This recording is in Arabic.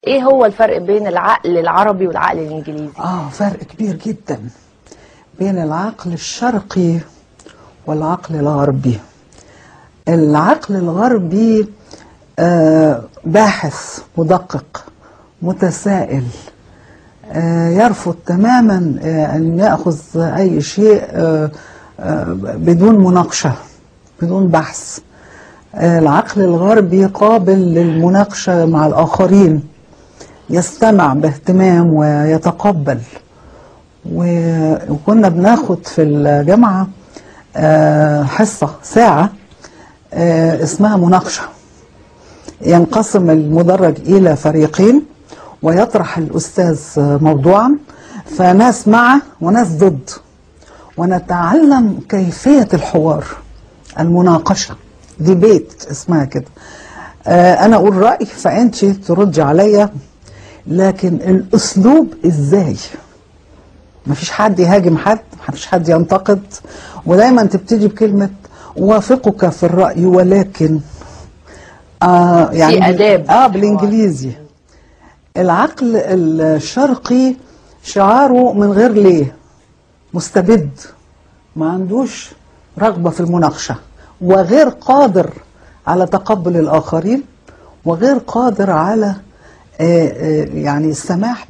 ايه هو الفرق بين العقل العربي والعقل الانجليزي؟ فرق كبير جدا بين العقل الشرقي والعقل الغربي. العقل الغربي باحث مدقق متسائل، يرفض تماما أن يأخذ أي شيء بدون مناقشة بدون بحث. العقل الغربي قابل للمناقشة مع الآخرين، يستمع باهتمام ويتقبل. وكنا بناخد في الجامعة حصة ساعة اسمها مناقشة. ينقسم المدرج إلى فريقين ويطرح الأستاذ موضوعا، فناس مع وناس ضد، ونتعلم كيفية الحوار، المناقشة، ديبيت اسمها كده. أنا أقول رأي فأنت تردي عليا، لكن الأسلوب إزاي؟ مفيش حد يهاجم حد، مفيش حد ينتقد، ودايما تبتدي بكلمة أوافقك في الرأي ولكن يعني في آداب بالإنجليزي. العقل الشرقي شعاره من غير ليه، مستبد، ما عندوش رغبة في المناقشة، وغير قادر على تقبل الآخرين، وغير قادر على يعني السماح